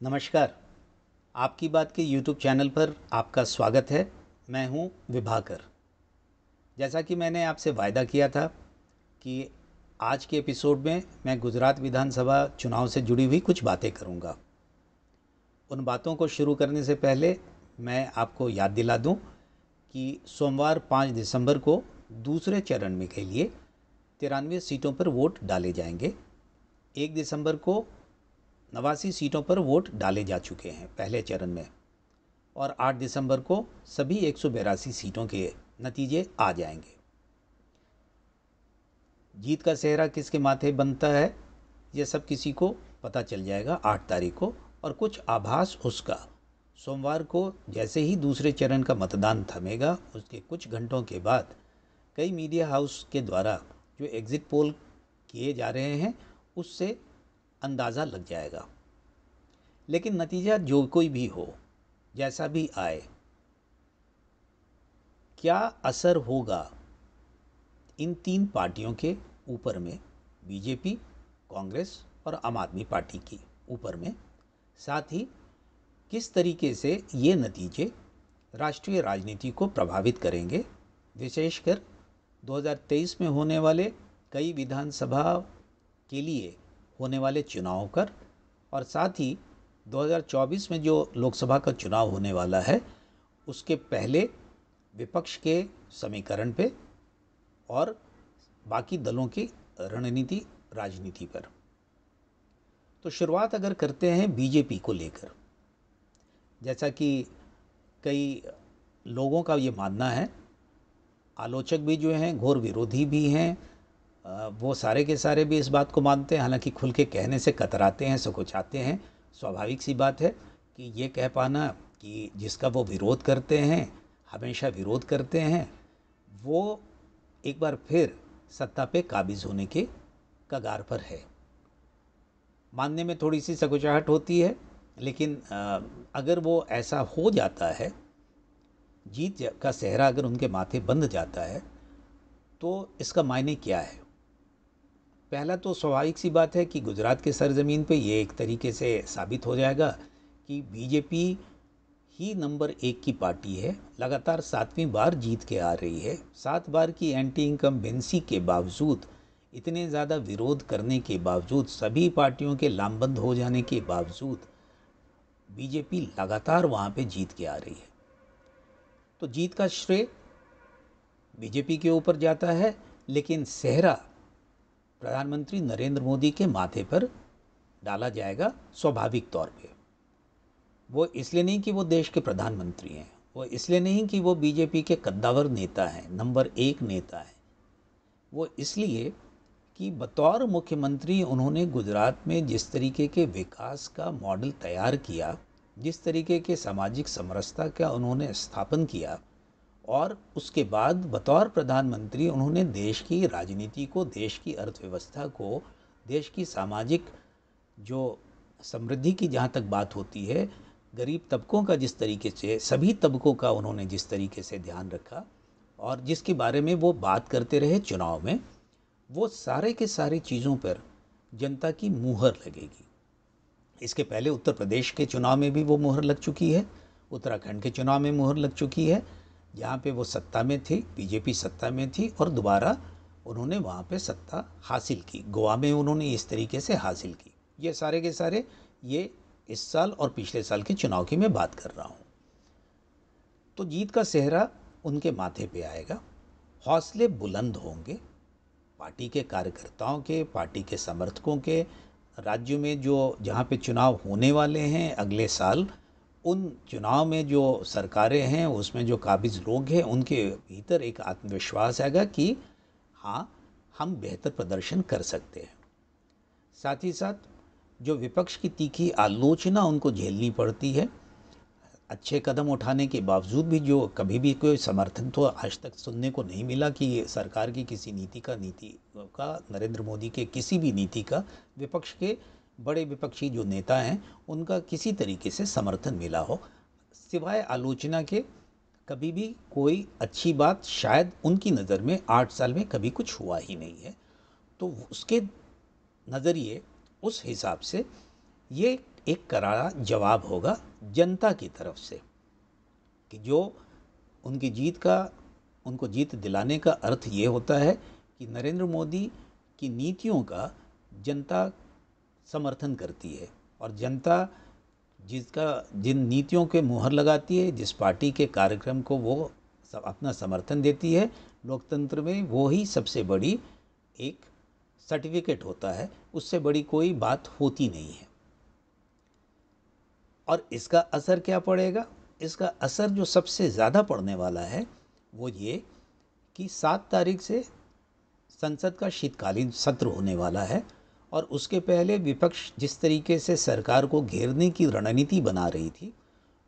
नमस्कार। आपकी बात के यूट्यूब चैनल पर आपका स्वागत है। मैं हूं विभाकर। जैसा कि मैंने आपसे वायदा किया था कि आज के एपिसोड में मैं गुजरात विधानसभा चुनाव से जुड़ी हुई कुछ बातें करूंगा। उन बातों को शुरू करने से पहले मैं आपको याद दिला दूं कि सोमवार 5 दिसंबर को दूसरे चरण में के लिए 93 सीटों पर वोट डाले जाएंगे। 1 दिसंबर को 89 सीटों पर वोट डाले जा चुके हैं पहले चरण में, और 8 दिसंबर को सभी 182 सीटों के नतीजे आ जाएंगे। जीत का सेहरा किसके माथे बनता है ये सब किसी को पता चल जाएगा 8 तारीख को, और कुछ आभास उसका सोमवार को जैसे ही दूसरे चरण का मतदान थमेगा उसके कुछ घंटों के बाद कई मीडिया हाउस के द्वारा जो एग्ज़िट पोल किए जा रहे हैं उससे अंदाज़ा लग जाएगा। लेकिन नतीजा जो कोई भी हो, जैसा भी आए, क्या असर होगा इन तीन पार्टियों के ऊपर में, बीजेपी, कांग्रेस और आम आदमी पार्टी की ऊपर में, साथ ही किस तरीके से ये नतीजे राष्ट्रीय राजनीति को प्रभावित करेंगे, विशेषकर 2023 में होने वाले कई विधानसभा के लिए होने वाले चुनाव कर, और साथ ही 2024 में जो लोकसभा का चुनाव होने वाला है उसके पहले विपक्ष के समीकरण पे और बाकी दलों की रणनीति राजनीति पर। तो शुरुआत अगर करते हैं बीजेपी को लेकर, जैसा कि कई लोगों का ये मानना है, आलोचक भी जो हैं, घोर विरोधी भी हैं, वो सारे के सारे भी इस बात को मानते हैं, हालांकि खुल के कहने से कतराते हैं, संकोचाते हैं। स्वाभाविक सी बात है कि ये कह पाना कि जिसका वो विरोध करते हैं, हमेशा विरोध करते हैं, वो एक बार फिर सत्ता पे काबिज होने के कगार पर है। मानने में थोड़ी सी संकोचाहट होती है, लेकिन अगर वो ऐसा हो जाता है, जीत का सेहरा अगर उनके माथे बंध जाता है, तो इसका मायने क्या है? पहला तो स्वाभाविक सी बात है कि गुजरात के सरजमीन पे ये एक तरीके से साबित हो जाएगा कि बीजेपी ही नंबर 1 की पार्टी है, लगातार 7वीं बार जीत के आ रही है। 7 बार की एंटी इनकम्बेंसी के बावजूद, इतने ज़्यादा विरोध करने के बावजूद, सभी पार्टियों के लामबंद हो जाने के बावजूद बीजेपी लगातार वहाँ पे जीत के आ रही है। तो जीत का श्रेय बीजेपी के ऊपर जाता है, लेकिन सेहरा प्रधानमंत्री नरेंद्र मोदी के माथे पर डाला जाएगा स्वाभाविक तौर पे। वो इसलिए नहीं कि वो देश के प्रधानमंत्री हैं, वो इसलिए नहीं कि वो बीजेपी के कद्दावर नेता हैं, नंबर 1 नेता हैं, वो इसलिए कि बतौर मुख्यमंत्री उन्होंने गुजरात में जिस तरीके के विकास का मॉडल तैयार किया, जिस तरीके के सामाजिक समरसता का उन्होंने स्थापन किया, और उसके बाद बतौर प्रधानमंत्री उन्होंने देश की राजनीति को, देश की अर्थव्यवस्था को, देश की सामाजिक जो समृद्धि की जहाँ तक बात होती है, गरीब तबकों का जिस तरीके से, सभी तबकों का उन्होंने जिस तरीके से ध्यान रखा और जिसके बारे में वो बात करते रहे चुनाव में, वो सारे के सारी चीज़ों पर जनता की मुहर लगेगी। इसके पहले उत्तर प्रदेश के चुनाव में भी वो मुहर लग चुकी है, उत्तराखंड के चुनाव में मुहर लग चुकी है, जहाँ पे वो सत्ता में थी, बीजेपी सत्ता में थी, और दोबारा उन्होंने वहाँ पे सत्ता हासिल की। गोवा में उन्होंने इस तरीके से हासिल की। ये सारे के सारे ये इस साल और पिछले साल के चुनाव की मैं बात कर रहा हूँ। तो जीत का सेहरा उनके माथे पे आएगा, हौसले बुलंद होंगे पार्टी के कार्यकर्ताओं के, पार्टी के समर्थकों के। राज्यों में जो जहाँ पे चुनाव होने वाले हैं अगले साल, उन चुनाव में जो सरकारें हैं उसमें जो काबिज लोग हैं उनके भीतर एक आत्मविश्वास आएगा कि हाँ, हम बेहतर प्रदर्शन कर सकते हैं। साथ ही साथ जो विपक्ष की तीखी आलोचना उनको झेलनी पड़ती है, अच्छे कदम उठाने के बावजूद भी जो कभी भी कोई समर्थन तो आज तक सुनने को नहीं मिला कि सरकार की किसी नीति का, नरेंद्र मोदी के किसी भी नीति का, विपक्ष के बड़े विपक्षी जो नेता हैं उनका किसी तरीके से समर्थन मिला हो, सिवाय आलोचना के कभी भी कोई अच्छी बात शायद उनकी नज़र में 8 साल में कभी कुछ हुआ ही नहीं है। तो उसके नज़रिए, उस हिसाब से ये एक करारा जवाब होगा जनता की तरफ से कि जो उनकी जीत का उनको जीत दिलाने का अर्थ ये होता है कि नरेंद्र मोदी की नीतियों का जनता समर्थन करती है और जनता जिन नीतियों के मुहर लगाती है, जिस पार्टी के कार्यक्रम को वो अपना समर्थन देती है, लोकतंत्र में वो ही सबसे बड़ी एक सर्टिफिकेट होता है। उससे बड़ी कोई बात होती नहीं है। और इसका असर क्या पड़ेगा? इसका असर जो सबसे ज़्यादा पड़ने वाला है वो ये कि 7 तारीख से संसद का शीतकालीन सत्र होने वाला है और उसके पहले विपक्ष जिस तरीके से सरकार को घेरने की रणनीति बना रही थी,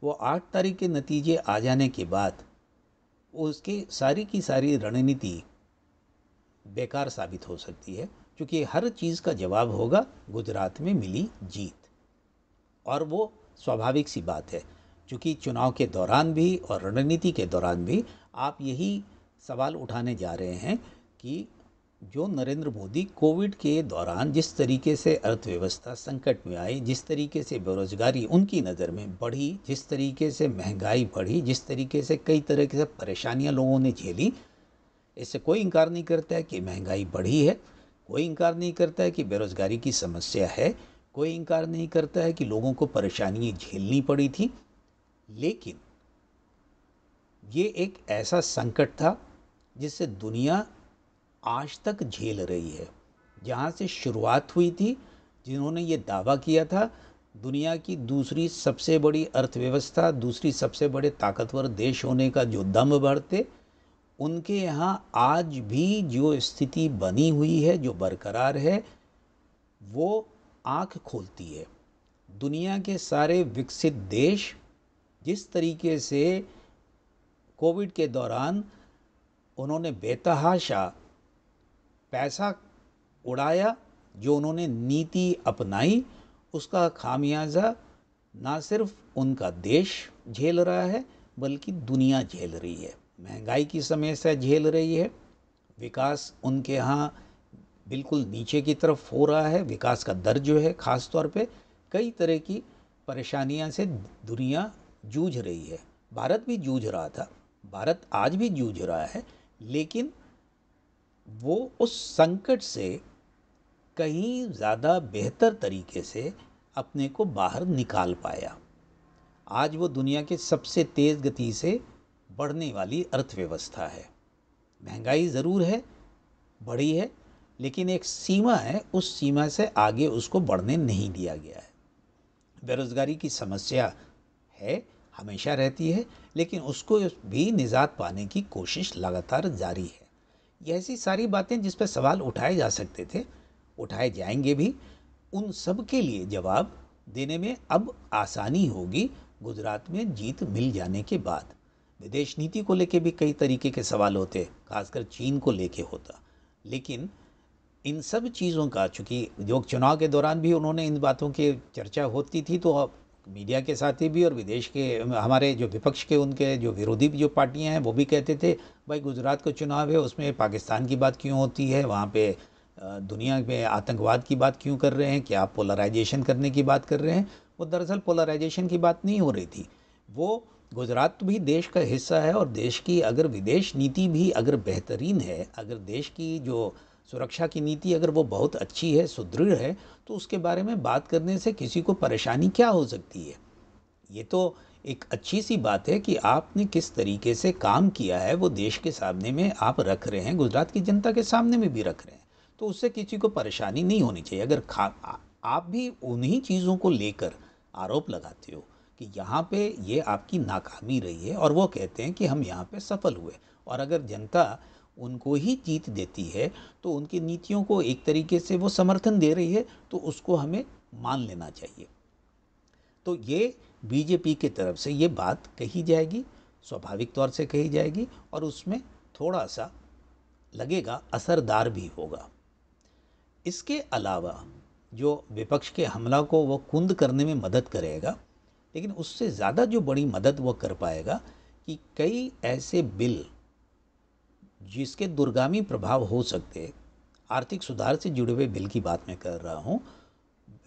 वो 8 तारीख के नतीजे आ जाने के बाद उसकी सारी की सारी रणनीति बेकार साबित हो सकती है, क्योंकि हर चीज़ का जवाब होगा गुजरात में मिली जीत। और वो स्वाभाविक सी बात है, क्योंकि चुनाव के दौरान भी और रणनीति के दौरान भी आप यही सवाल उठाने जा रहे हैं कि जो नरेंद्र मोदी कोविड के दौरान जिस तरीके से अर्थव्यवस्था संकट में आई, जिस तरीके से बेरोजगारी उनकी नज़र में बढ़ी, जिस तरीके से महंगाई बढ़ी, जिस तरीके से कई तरह की परेशानियां लोगों ने झेली, इससे कोई इनकार नहीं करता है कि महंगाई बढ़ी है, कोई इनकार नहीं करता है कि बेरोजगारी की समस्या है, कोई इनकार नहीं करता है कि लोगों को परेशानियां झेलनी पड़ी थी। लेकिन ये एक ऐसा संकट था जिससे दुनिया आज तक झेल रही है। जहाँ से शुरुआत हुई थी, जिन्होंने ये दावा किया था दुनिया की दूसरी सबसे बड़ी अर्थव्यवस्था, दूसरी सबसे बड़े ताकतवर देश होने का जो दम बढ़ते, उनके यहाँ आज भी जो स्थिति बनी हुई है, जो बरकरार है, वो आँख खोलती है। दुनिया के सारे विकसित देश जिस तरीके से कोविड के दौरान उन्होंने बेतहाशा पैसा उड़ाया, जो उन्होंने नीति अपनाई, उसका खामियाजा ना सिर्फ उनका देश झेल रहा है बल्कि दुनिया झेल रही है। महंगाई की समस्या झेल रही है, विकास उनके यहाँ बिल्कुल नीचे की तरफ हो रहा है, विकास का दर जो है ख़ास तौर पे कई तरह की परेशानियां से दुनिया जूझ रही है। भारत भी जूझ रहा था, भारत आज भी जूझ रहा है, लेकिन वो उस संकट से कहीं ज़्यादा बेहतर तरीके से अपने को बाहर निकाल पाया। आज वो दुनिया के सबसे तेज़ गति से बढ़ने वाली अर्थव्यवस्था है। महंगाई ज़रूर है, बढ़ी है, लेकिन एक सीमा है, उस सीमा से आगे उसको बढ़ने नहीं दिया गया है। बेरोज़गारी की समस्या है, हमेशा रहती है, लेकिन उसको भी निजात पाने की कोशिश लगातार जारी है। ये ऐसी सारी बातें जिस पर सवाल उठाए जा सकते थे, उठाए जाएंगे भी। उन सब के लिए जवाब देने में अब आसानी होगी गुजरात में जीत मिल जाने के बाद। विदेश नीति को लेके भी कई तरीके के सवाल होते, खासकर चीन को लेके होता, लेकिन इन सब चीज़ों का, चूँकि जो चुनाव के दौरान भी उन्होंने इन बातों की चर्चा होती थी, तो मीडिया के साथी भी और विदेश के हमारे जो विपक्ष के उनके जो विरोधी जो पार्टियां हैं वो भी कहते थे भाई गुजरात का चुनाव है, उसमें पाकिस्तान की बात क्यों होती है, वहाँ पे दुनिया में आतंकवाद की बात क्यों कर रहे हैं, क्या आप पोलराइजेशन करने की बात कर रहे हैं। वो दरअसल पोलराइजेशन की बात नहीं हो रही थी, वो गुजरात भी देश का हिस्सा है और देश की अगर विदेश नीति भी अगर बेहतरीन है, अगर देश की जो सुरक्षा की नीति अगर वो बहुत अच्छी है, सुदृढ़ है, तो उसके बारे में बात करने से किसी को परेशानी क्या हो सकती है। ये तो एक अच्छी सी बात है कि आपने किस तरीके से काम किया है वो देश के सामने में आप रख रहे हैं, गुजरात की जनता के सामने में भी रख रहे हैं, तो उससे किसी को परेशानी नहीं होनी चाहिए। अगर आप भी उन्हीं चीज़ों को लेकर आरोप लगाते हो कि यहाँ पे ये आपकी नाकामी रही है और वो कहते हैं कि हम यहाँ पे सफल हुए, और अगर जनता उनको ही जीत देती है तो उनकी नीतियों को एक तरीके से वो समर्थन दे रही है, तो उसको हमें मान लेना चाहिए। तो ये बीजेपी की तरफ से ये बात कही जाएगी, स्वाभाविक तौर से कही जाएगी, और उसमें थोड़ा सा लगेगा असरदार भी होगा। इसके अलावा जो विपक्ष के हमला को वो कुंद करने में मदद करेगा, लेकिन उससे ज़्यादा जो बड़ी मदद वो कर पाएगा कि कई ऐसे बिल जिसके दूरगामी प्रभाव हो सकते, आर्थिक सुधार से जुड़े हुए बिल की बात मैं कर रहा हूँ,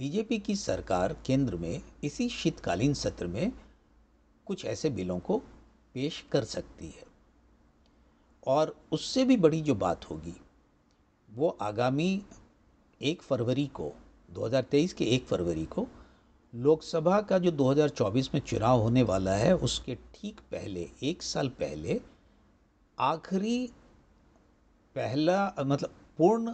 बीजेपी की सरकार केंद्र में इसी शीतकालीन सत्र में कुछ ऐसे बिलों को पेश कर सकती है। और उससे भी बड़ी जो बात होगी वो आगामी 1 फरवरी को 2023 के 1 फरवरी को लोकसभा का जो 2024 में चुनाव होने वाला है उसके ठीक पहले, 1 साल पहले, आखिरी पहला मतलब पूर्ण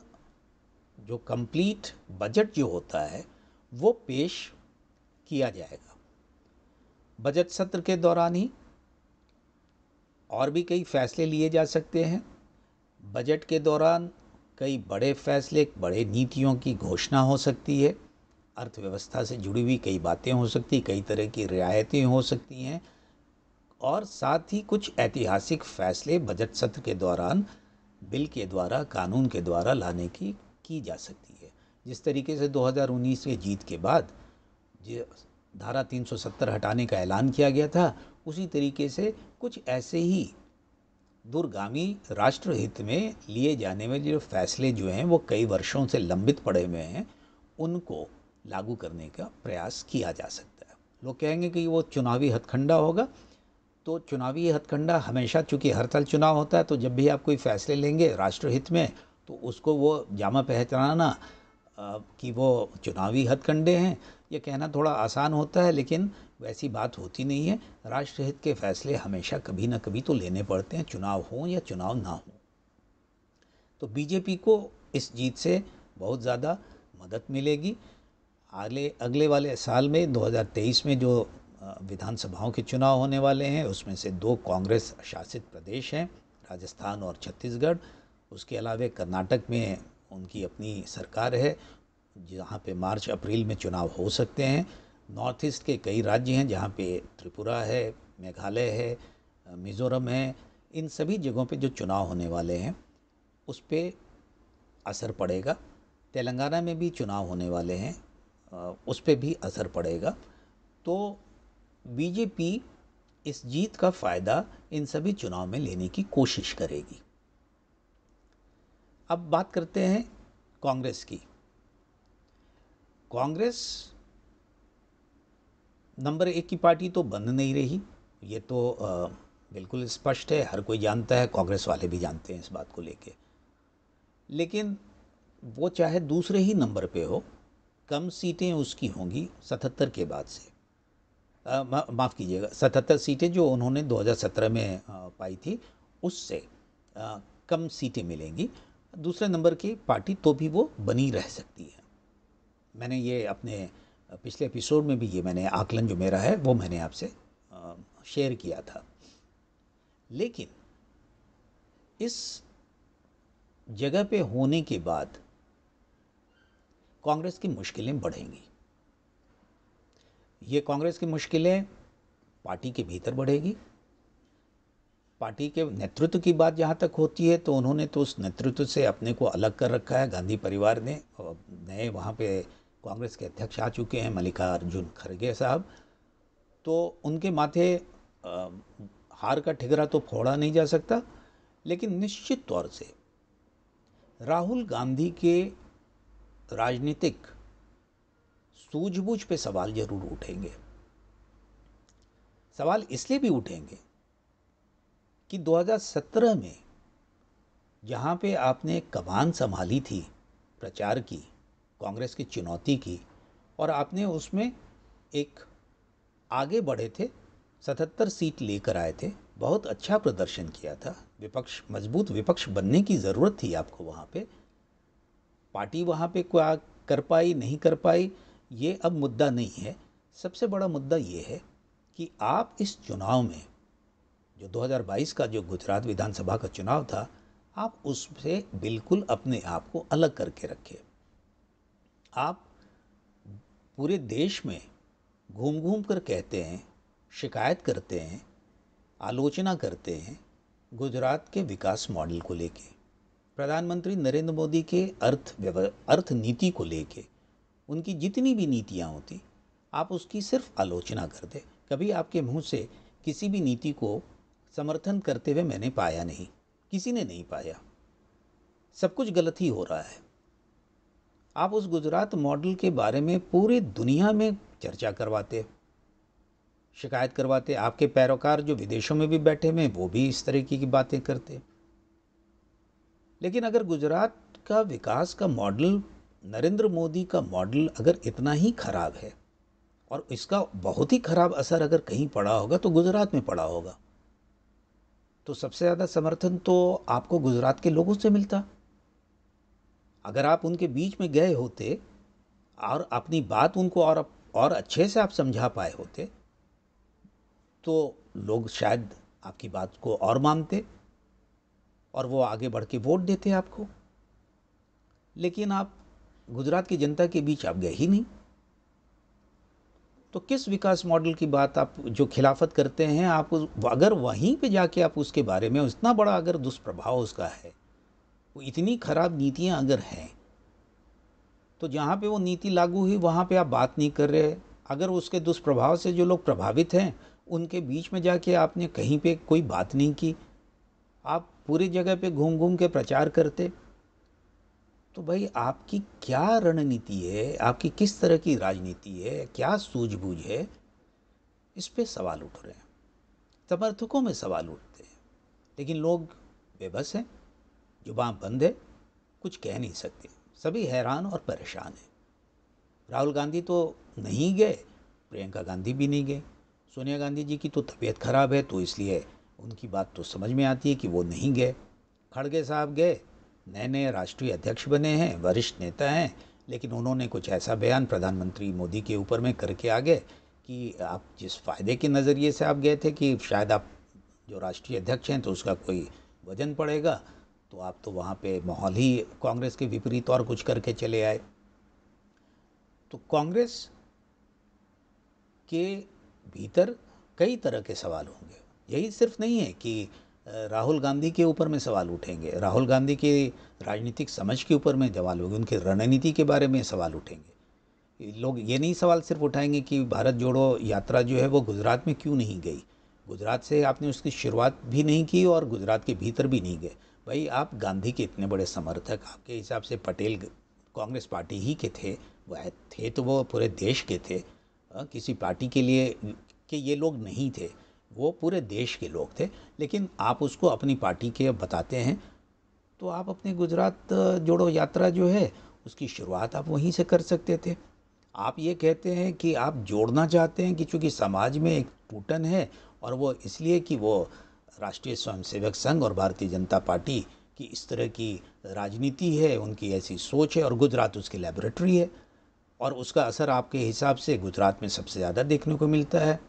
जो कंप्लीट बजट जो होता है वो पेश किया जाएगा। बजट सत्र के दौरान ही और भी कई फैसले लिए जा सकते हैं। बजट के दौरान कई बड़े फैसले, बड़े नीतियों की घोषणा हो सकती है। अर्थव्यवस्था से जुड़ी हुई कई बातें हो सकती, कई तरह की रियायतें हो सकती हैं और साथ ही कुछ ऐतिहासिक फैसले बजट सत्र के दौरान बिल के द्वारा, कानून के द्वारा लाने की जा सकती है। जिस तरीके से 2019 के जीत के बाद जो धारा 370 हटाने का ऐलान किया गया था, उसी तरीके से कुछ ऐसे ही दूरगामी राष्ट्रहित में लिए जाने वाले जो फैसले जो हैं वो कई वर्षों से लंबित पड़े हुए हैं, उनको लागू करने का प्रयास किया जा सकता है। लोग कहेंगे कि वो चुनावी हथकंडा होगा, तो चुनावी हथकंडा हमेशा, चूँकि हर साल चुनाव होता है तो जब भी आप कोई फैसले लेंगे राष्ट्रहित में तो उसको वो जामा पहचाना कि वो चुनावी हथकंडे हैं, ये कहना थोड़ा आसान होता है, लेकिन वैसी बात होती नहीं है। राष्ट्रहित के फैसले हमेशा कभी ना कभी तो लेने पड़ते हैं, चुनाव हो या चुनाव ना हो। तो बीजेपी को इस जीत से बहुत ज़्यादा मदद मिलेगी। अगले वाले साल में 2023 में जो विधानसभाओं के चुनाव होने वाले हैं उसमें से 2 कांग्रेस शासित प्रदेश हैं, राजस्थान और छत्तीसगढ़। उसके अलावा कर्नाटक में उनकी अपनी सरकार है जहाँ पे मार्च अप्रैल में चुनाव हो सकते हैं। नॉर्थ ईस्ट के कई राज्य हैं जहाँ पे त्रिपुरा है, मेघालय है, मिज़ोरम है। इन सभी जगहों पे जो चुनाव होने वाले हैं उस पर असर पड़ेगा। तेलंगाना में भी चुनाव होने वाले हैं, उस पर भी असर पड़ेगा। तो बीजेपी इस जीत का फ़ायदा इन सभी चुनाव में लेने की कोशिश करेगी। अब बात करते हैं कांग्रेस की। कांग्रेस नंबर 1 की पार्टी तो बन नहीं रही, ये तो बिल्कुल स्पष्ट है, हर कोई जानता है, कांग्रेस वाले भी जानते हैं इस बात को लेके। लेकिन वो चाहे दूसरे ही नंबर पे हो, कम सीटें उसकी होंगी 77 के बाद से। माफ़ कीजिएगा, 77 सीटें जो उन्होंने 2017 में पाई थी उससे कम सीटें मिलेंगी। दूसरे नंबर की पार्टी तो भी वो बनी रह सकती है। मैंने ये अपने पिछले एपिसोड में भी ये मैंने आकलन जो मेरा है वो मैंने आपसे शेयर किया था। लेकिन इस जगह पे होने के बाद कांग्रेस की मुश्किलें बढ़ेंगी। ये कांग्रेस की मुश्किलें पार्टी के भीतर बढ़ेगी। पार्टी के नेतृत्व की बात जहाँ तक होती है तो उन्होंने तो उस नेतृत्व से अपने को अलग कर रखा है, गांधी परिवार ने। और नए वहाँ पे कांग्रेस के अध्यक्ष आ चुके हैं, मल्लिकार्जुन खड़गे साहब। तो उनके माथे हार का ठिकरा तो फोड़ा नहीं जा सकता, लेकिन निश्चित तौर से राहुल गांधी के राजनीतिक सूझबूझ पे सवाल जरूर उठेंगे। सवाल इसलिए भी उठेंगे कि 2017 में जहाँ पे आपने कमान संभाली थी प्रचार की, कांग्रेस की चुनौती की, और आपने उसमें एक आगे बढ़े थे, 77 सीट लेकर आए थे, बहुत अच्छा प्रदर्शन किया था। विपक्ष, मजबूत विपक्ष बनने की ज़रूरत थी आपको वहाँ पे। पार्टी वहाँ पे क्या कर पाई नहीं कर पाई ये अब मुद्दा नहीं है। सबसे बड़ा मुद्दा ये है कि आप इस चुनाव में जो 2022 का जो गुजरात विधानसभा का चुनाव था, आप उससे बिल्कुल अपने आप को अलग करके रखे। आप पूरे देश में घूम घूम कर कहते हैं, शिकायत करते हैं, आलोचना करते हैं गुजरात के विकास मॉडल को लेके, प्रधानमंत्री नरेंद्र मोदी के अर्थ नीति को लेके। उनकी जितनी भी नीतियाँ होती आप उसकी सिर्फ आलोचना करते। कभी आपके मुंह से किसी भी नीति को समर्थन करते हुए मैंने पाया नहीं, किसी ने नहीं पाया। सब कुछ गलत ही हो रहा है। आप उस गुजरात मॉडल के बारे में पूरी दुनिया में चर्चा करवाते, शिकायत करवाते। आपके पैरोकार जो विदेशों में भी बैठे हुए हैं वो भी इस तरीके की बातें करते। लेकिन अगर गुजरात का विकास का मॉडल, नरेंद्र मोदी का मॉडल अगर इतना ही खराब है और इसका बहुत ही खराब असर अगर कहीं पड़ा होगा तो गुजरात में पड़ा होगा, तो सबसे ज़्यादा समर्थन तो आपको गुजरात के लोगों से मिलता। अगर आप उनके बीच में गए होते और अपनी बात उनको और अच्छे से आप समझा पाए होते तो लोग शायद आपकी बात को और मानते और वो आगे बढ़ के वोट देते आपको। लेकिन आप गुजरात की जनता के बीच आप गए ही नहीं। तो किस विकास मॉडल की बात आप जो खिलाफत करते हैं, आप अगर वहीं पे जाके आप उसके बारे में इतना बड़ा अगर दुष्प्रभाव उसका है, वो इतनी खराब नीतियां अगर हैं, तो जहाँ पे वो नीति लागू हुई वहाँ पे आप बात नहीं कर रहे। अगर उसके दुष्प्रभाव से जो लोग प्रभावित हैं उनके बीच में जाके आपने कहीं पे कोई बात नहीं की, आप पूरी जगह पे घूम घूम के प्रचार करते, तो भाई आपकी क्या रणनीति है, आपकी किस तरह की राजनीति है, क्या सूझबूझ है, इस पे सवाल उठ रहे हैं। समर्थकों में सवाल उठते हैं, लेकिन लोग बेबस हैं, जुबान बंद है, कुछ कह नहीं सकते, सभी हैरान और परेशान हैं। राहुल गांधी तो नहीं गए, प्रियंका गांधी भी नहीं गई, सोनिया गांधी जी की तो तबीयत खराब है तो इसलिए उनकी बात तो समझ में आती है कि वो नहीं गए। खड़गे साहब गए, नए नए राष्ट्रीय अध्यक्ष बने हैं, वरिष्ठ नेता हैं, लेकिन उन्होंने कुछ ऐसा बयान प्रधानमंत्री मोदी के ऊपर में करके आ गए कि आप जिस फ़ायदे के नज़रिए से आप गए थे कि शायद आप जो राष्ट्रीय अध्यक्ष हैं तो उसका कोई वजन पड़ेगा, तो आप तो वहाँ पे माहौल ही कांग्रेस के विपरीत और कुछ करके चले आए। तो कांग्रेस के भीतर कई तरह के सवाल होंगे। यही सिर्फ नहीं है कि राहुल गांधी के ऊपर में सवाल उठेंगे, राहुल गांधी के राजनीतिक समझ के ऊपर में सवाल होंगे, उनकी रणनीति के बारे में सवाल उठेंगे। लोग ये नहीं सवाल सिर्फ उठाएंगे कि भारत जोड़ो यात्रा जो है वो गुजरात में क्यों नहीं गई, गुजरात से आपने उसकी शुरुआत भी नहीं की और गुजरात के भीतर भी नहीं गए। भाई आप गांधी के इतने बड़े समर्थक, आपके हिसाब से पटेल कांग्रेस पार्टी ही के थे, वह थे तो वो पूरे देश के थे, किसी पार्टी के लिए कि ये लोग नहीं थे, वो पूरे देश के लोग थे। लेकिन आप उसको अपनी पार्टी के बताते हैं, तो आप अपनी गुजरात जोड़ो यात्रा जो है उसकी शुरुआत आप वहीं से कर सकते थे। आप ये कहते हैं कि आप जोड़ना चाहते हैं कि चूँकि समाज में एक टूटन है और वो इसलिए कि वो राष्ट्रीय स्वयंसेवक संघ और भारतीय जनता पार्टी की इस तरह की राजनीति है, उनकी ऐसी सोच है और गुजरात उसकी लेबोरेटरी है, और उसका असर आपके हिसाब से गुजरात में सबसे ज़्यादा देखने को मिलता है।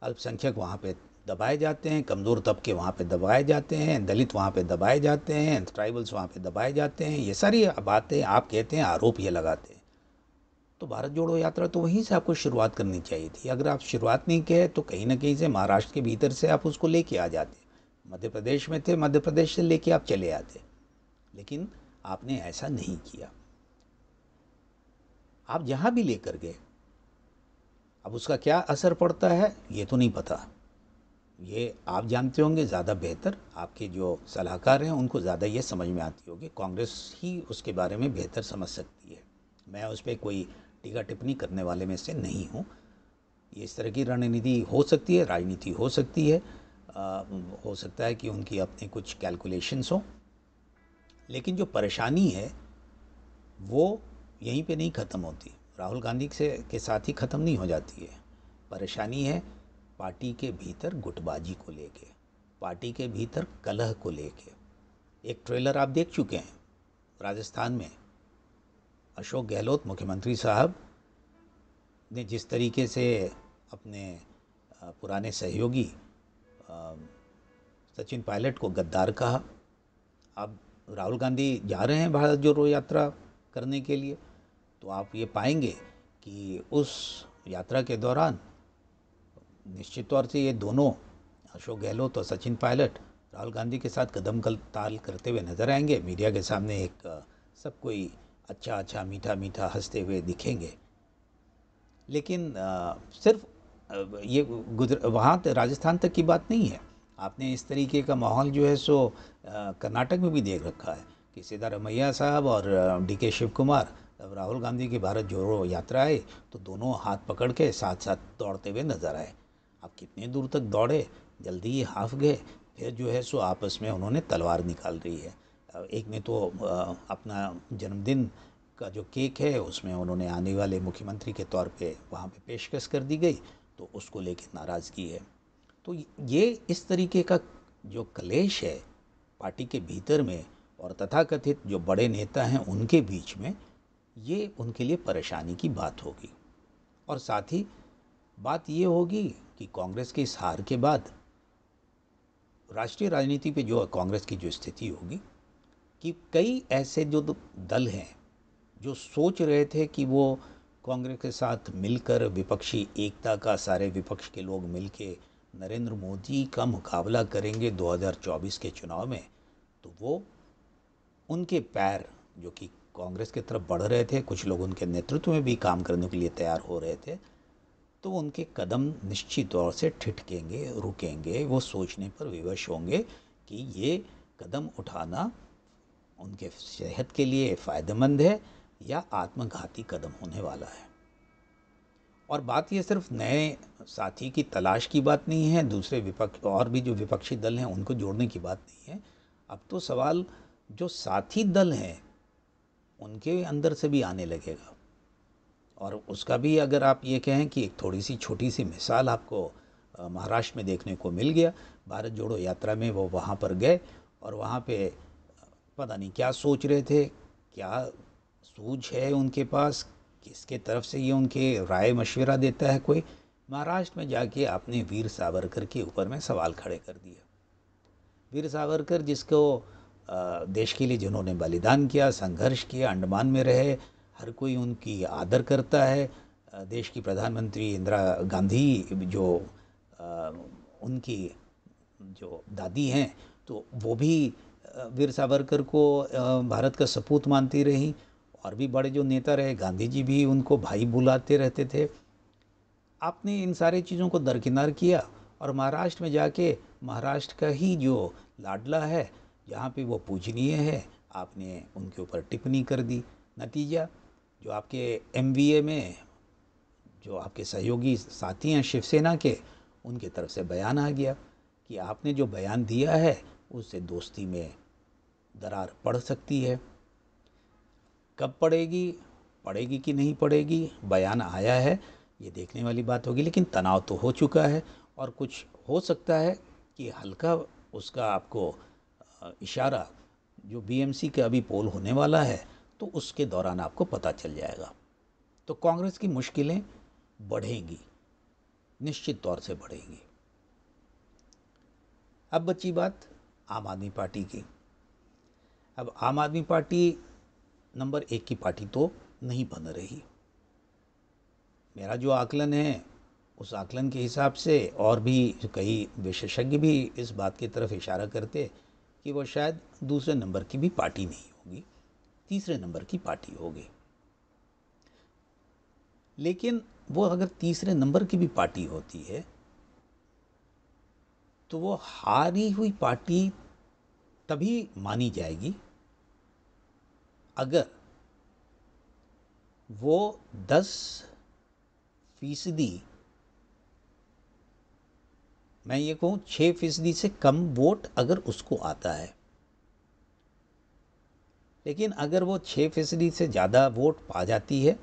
अल्पसंख्यक वहाँ पे दबाए जाते हैं, कमज़ोर तबके वहाँ पे दबाए जाते हैं, दलित वहाँ पे दबाए जाते हैं, ट्राइबल्स वहाँ पे दबाए जाते हैं। ये सारी बातें आप कहते हैं, आरोप ये लगाते हैं। तो भारत जोड़ो यात्रा तो वहीं से आपको शुरुआत करनी चाहिए थी। अगर आप शुरुआत नहीं किए तो कहीं ना कहीं से महाराष्ट्र के भीतर से आप उसको लेके आ जाते, मध्य प्रदेश में थे, मध्य प्रदेश से लेके आप चले आते, लेकिन आपने ऐसा नहीं किया। आप जहाँ भी लेकर गए, अब उसका क्या असर पड़ता है ये तो नहीं पता, ये आप जानते होंगे ज़्यादा बेहतर, आपके जो सलाहकार हैं उनको ज़्यादा ये समझ में आती होगी, कांग्रेस ही उसके बारे में बेहतर समझ सकती है। मैं उस पर कोई टीका टिप्पणी करने वाले में से नहीं हूँ। ये इस तरह की रणनीति हो सकती है, राजनीति हो सकती है, हो सकता है कि उनकी अपने कुछ कैलकुलेशंस हों, लेकिन जो परेशानी है वो यहीं पे नहीं ख़त्म होती, राहुल गांधी से के साथ ही ख़त्म नहीं हो जाती है। परेशानी है पार्टी के भीतर गुटबाजी को लेके, पार्टी के भीतर कलह को लेके। एक ट्रेलर आप देख चुके हैं राजस्थान में, अशोक गहलोत मुख्यमंत्री साहब ने जिस तरीके से अपने पुराने सहयोगी सचिन पायलट को गद्दार कहा। अब राहुल गांधी जा रहे हैं भारत जोड़ो यात्रा करने के लिए, तो आप ये पाएंगे कि उस यात्रा के दौरान निश्चित तौर से ये दोनों, अशोक गहलोत और सचिन पायलट, राहुल गांधी के साथ कदम ताल करते हुए नजर आएंगे। मीडिया के सामने एक सब कोई अच्छा अच्छा मीठा मीठा हंसते हुए दिखेंगे। लेकिन सिर्फ ये वहाँ राजस्थान तक की बात नहीं है, आपने इस तरीके का माहौल जो है सो कर्नाटक में भी देख रखा है कि सिद्धारमैया साहब और DK शिव कुमार तब राहुल गांधी की भारत जोड़ो यात्रा आई तो दोनों हाथ पकड़ के साथ साथ दौड़ते हुए नजर आए। अब कितने दूर तक दौड़े, जल्दी ही हाफ गए, फिर जो है सो आपस में उन्होंने तलवार निकाल रही है। एक ने तो अपना जन्मदिन का जो केक है उसमें उन्होंने आने वाले मुख्यमंत्री के तौर पे वहाँ पे पेशकश कर दी गई, तो उसको लेके नाराज़गी है। तो ये इस तरीके का जो कलेश है पार्टी के भीतर में और तथाकथित जो बड़े नेता हैं उनके बीच में, ये उनके लिए परेशानी की बात होगी। और साथ ही बात ये होगी कि कांग्रेस के इस हार के बाद राष्ट्रीय राजनीति पे जो कांग्रेस की जो स्थिति होगी कि कई ऐसे जो दल हैं जो सोच रहे थे कि वो कांग्रेस के साथ मिलकर विपक्षी एकता का, सारे विपक्ष के लोग मिलके नरेंद्र मोदी का मुकाबला करेंगे 2024 के चुनाव में, तो वो उनके पैर जो कि कांग्रेस की तरफ बढ़ रहे थे, कुछ लोग उनके नेतृत्व में भी काम करने के लिए तैयार हो रहे थे, तो उनके कदम निश्चित तौर से ठिठकेंगे, रुकेंगे। वो सोचने पर विवश होंगे कि ये कदम उठाना उनके सेहत के लिए फ़ायदेमंद है या आत्मघाती कदम होने वाला है। और बात ये सिर्फ नए साथी की तलाश की बात नहीं है, दूसरे विपक्ष और भी जो विपक्षी दल हैं उनको जोड़ने की बात नहीं है। अब तो सवाल जो साथी दल हैं उनके अंदर से भी आने लगेगा। और उसका भी अगर आप ये कहें कि एक थोड़ी सी छोटी सी मिसाल आपको महाराष्ट्र में देखने को मिल गया। भारत जोड़ो यात्रा में वो वहाँ पर गए और वहाँ पे पता नहीं क्या सोच रहे थे, क्या सूझ है उनके पास, किसके तरफ से ये उनके राय मशवरा देता है कोई। महाराष्ट्र में जाके आपने वीर सावरकर के ऊपर में सवाल खड़े कर दिए। वीर सावरकर जिसको देश के लिए जिन्होंने बलिदान किया, संघर्ष किया, अंडमान में रहे, हर कोई उनकी आदर करता है। देश की प्रधानमंत्री इंदिरा गांधी जो उनकी जो दादी हैं, तो वो भी वीर सावरकर को भारत का सपूत मानती रही। और भी बड़े जो नेता रहे, गांधी जी भी उनको भाई बुलाते रहते थे। आपने इन सारी चीज़ों को दरकिनार किया और महाराष्ट्र में जाके महाराष्ट्र का ही जो लाडला है, जहाँ पे वो पूजनीय है, आपने उनके ऊपर टिप्पणी कर दी। नतीजा जो आपके एमवीए में जो आपके सहयोगी साथी हैं शिवसेना के, उनके तरफ से बयान आ गया कि आपने जो बयान दिया है उससे दोस्ती में दरार पड़ सकती है। कब पड़ेगी, पड़ेगी कि नहीं पड़ेगी, बयान आया है, ये देखने वाली बात होगी। लेकिन तनाव तो हो चुका है और कुछ हो सकता है कि हल्का उसका आपको इशारा जो बीएमसी का अभी पोल होने वाला है, तो उसके दौरान आपको पता चल जाएगा। तो कांग्रेस की मुश्किलें बढ़ेंगी, निश्चित तौर से बढ़ेंगी। अब बची बात आम आदमी पार्टी की। अब आम आदमी पार्टी नंबर 1 की पार्टी तो नहीं बन रही। मेरा जो आकलन है उस आकलन के हिसाब से, और भी कई विशेषज्ञ भी इस बात की तरफ इशारा करते कि वो शायद दूसरे नंबर की भी पार्टी नहीं होगी, तीसरे नंबर की पार्टी होगी। लेकिन वो अगर तीसरे नंबर की भी पार्टी होती है तो वो हारी हुई पार्टी तभी मानी जाएगी अगर वो 10%, मैं ये कहूँ 6% से कम वोट अगर उसको आता है। लेकिन अगर वो 6% से ज़्यादा वोट पा जाती है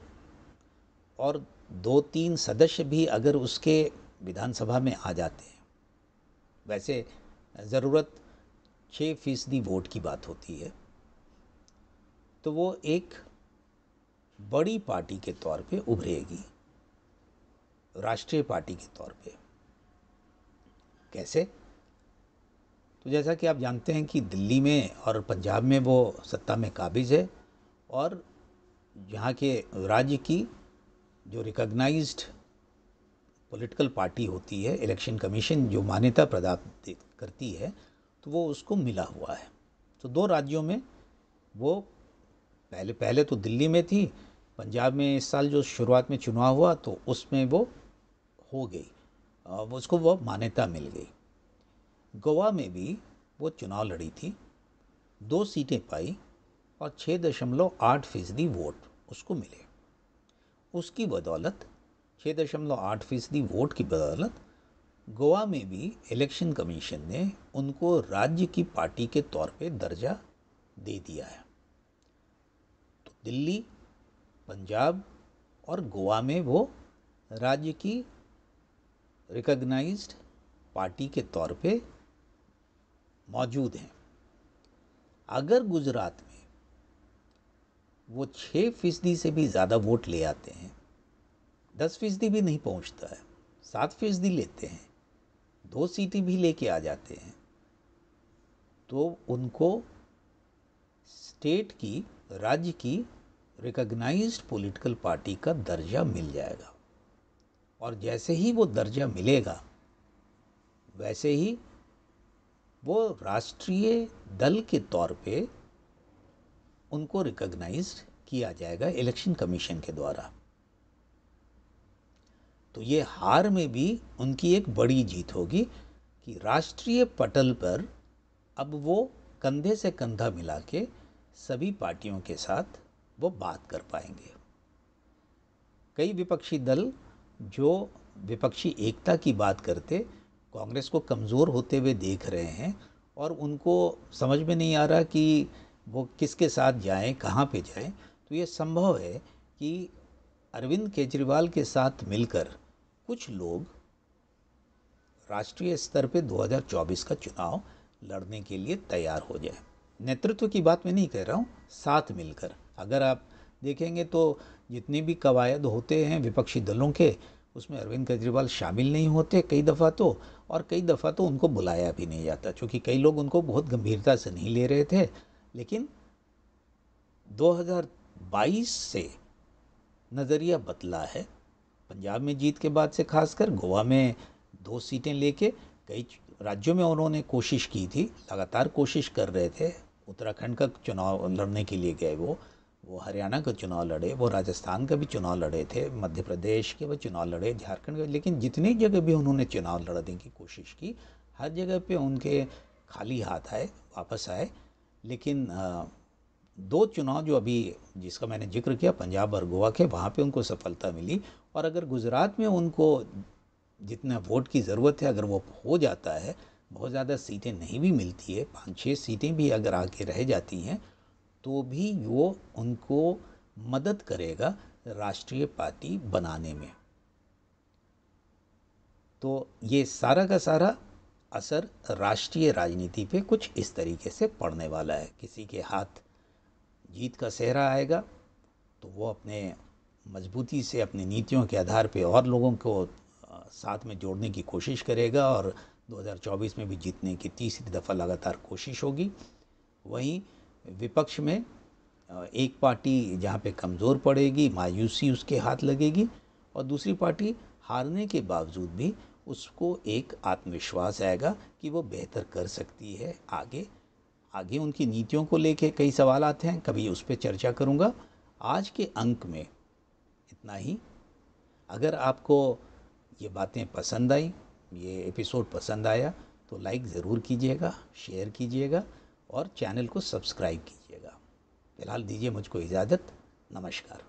और 2-3 सदस्य भी अगर उसके विधानसभा में आ जाते हैं, वैसे ज़रूरत 6% वोट की बात होती है, तो वो एक बड़ी पार्टी के तौर पे उभरेगी, राष्ट्रीय पार्टी के तौर पे। कैसे? तो जैसा कि आप जानते हैं कि दिल्ली में और पंजाब में वो सत्ता में काबिज है और यहाँ के राज्य की जो रिकॉग्नाइज्ड पॉलिटिकल पार्टी होती है, इलेक्शन कमीशन जो मान्यता प्रदान करती है, तो वो उसको मिला हुआ है। तो 2 राज्यों में वो पहले तो दिल्ली में थी, पंजाब में इस साल जो शुरुआत में चुनाव हुआ तो उसमें वो हो गई, उसको वो मान्यता मिल गई। गोवा में भी वो चुनाव लड़ी थी, 2 सीटें पाई और 6.8% वोट उसको मिले। उसकी बदौलत 6.8% वोट की बदौलत गोवा में भी इलेक्शन कमीशन ने उनको राज्य की पार्टी के तौर पे दर्जा दे दिया है। तो दिल्ली, पंजाब और गोवा में वो राज्य की रिकॉग्नाइज्ड पार्टी के तौर पे मौजूद हैं। अगर गुजरात में वो 6% से भी ज़्यादा वोट ले आते हैं, 10% भी नहीं पहुंचता है, 7% लेते हैं, 2 सीटें भी लेके आ जाते हैं, तो उनको स्टेट की, राज्य की रिकॉग्नाइज्ड पॉलिटिकल पार्टी का दर्जा मिल जाएगा। और जैसे ही वो दर्जा मिलेगा वैसे ही वो राष्ट्रीय दल के तौर पे उनको रिकॉग्नाइज्ड किया जाएगा इलेक्शन कमीशन के द्वारा। तो ये हार में भी उनकी एक बड़ी जीत होगी कि राष्ट्रीय पटल पर अब वो कंधे से कंधा मिला के सभी पार्टियों के साथ वो बात कर पाएंगे। कई विपक्षी दल जो विपक्षी एकता की बात करते कांग्रेस को कमज़ोर होते हुए देख रहे हैं और उनको समझ में नहीं आ रहा कि वो किसके साथ जाएं, कहाँ पे जाएं। तो ये संभव है कि अरविंद केजरीवाल के साथ मिलकर कुछ लोग राष्ट्रीय स्तर पे 2024 का चुनाव लड़ने के लिए तैयार हो जाए। नेतृत्व की बात मैं नहीं कह रहा हूँ, साथ मिलकर। अगर आप देखेंगे तो जितने भी कवायद होते हैं विपक्षी दलों के, उसमें अरविंद केजरीवाल शामिल नहीं होते कई दफ़ा तो, और कई दफ़ा तो उनको बुलाया भी नहीं जाता, क्योंकि कई लोग उनको बहुत गंभीरता से नहीं ले रहे थे। लेकिन 2022 से नज़रिया बदला है। पंजाब में जीत के बाद से खासकर गोवा में 2 सीटें लेके कई राज्यों में उन्होंने कोशिश की थी, लगातार कोशिश कर रहे थे। उत्तराखंड का चुनाव लड़ने के लिए गए, वो हरियाणा का चुनाव लड़े, वो राजस्थान का भी चुनाव लड़े थे, मध्य प्रदेश के भी चुनाव लड़े, झारखंड के। लेकिन जितनी जगह भी उन्होंने चुनाव लड़ने की कोशिश की, हर जगह पे उनके खाली हाथ आए, वापस आए। लेकिन 2 चुनाव जो अभी जिसका मैंने जिक्र किया, पंजाब और गोवा के, वहाँ पे उनको सफलता मिली। और अगर गुजरात में उनको जितना वोट की ज़रूरत है अगर वो हो जाता है, बहुत ज़्यादा सीटें नहीं भी मिलती है, 5-6 सीटें भी अगर आके रह जाती हैं, तो भी वो उनको मदद करेगा राष्ट्रीय पार्टी बनाने में। तो ये सारा का सारा असर राष्ट्रीय राजनीति पे कुछ इस तरीके से पड़ने वाला है। किसी के हाथ जीत का सेहरा आएगा तो वो अपने मजबूती से अपनी नीतियों के आधार पे और लोगों को साथ में जोड़ने की कोशिश करेगा, और 2024 में भी जीतने की तीसरी दफ़ा लगातार कोशिश होगी। वहीं विपक्ष में एक पार्टी जहाँ पे कमज़ोर पड़ेगी, मायूसी उसके हाथ लगेगी, और दूसरी पार्टी हारने के बावजूद भी उसको एक आत्मविश्वास आएगा कि वो बेहतर कर सकती है। आगे उनकी नीतियों को लेके कई सवाल आते हैं, कभी उस पर चर्चा करूँगा। आज के अंक में इतना ही। अगर आपको ये बातें पसंद आई, ये एपिसोड पसंद आया, तो लाइक ज़रूर कीजिएगा, शेयर कीजिएगा और चैनल को सब्सक्राइब कीजिएगा। फिलहाल दीजिए मुझको इजाज़त। नमस्कार।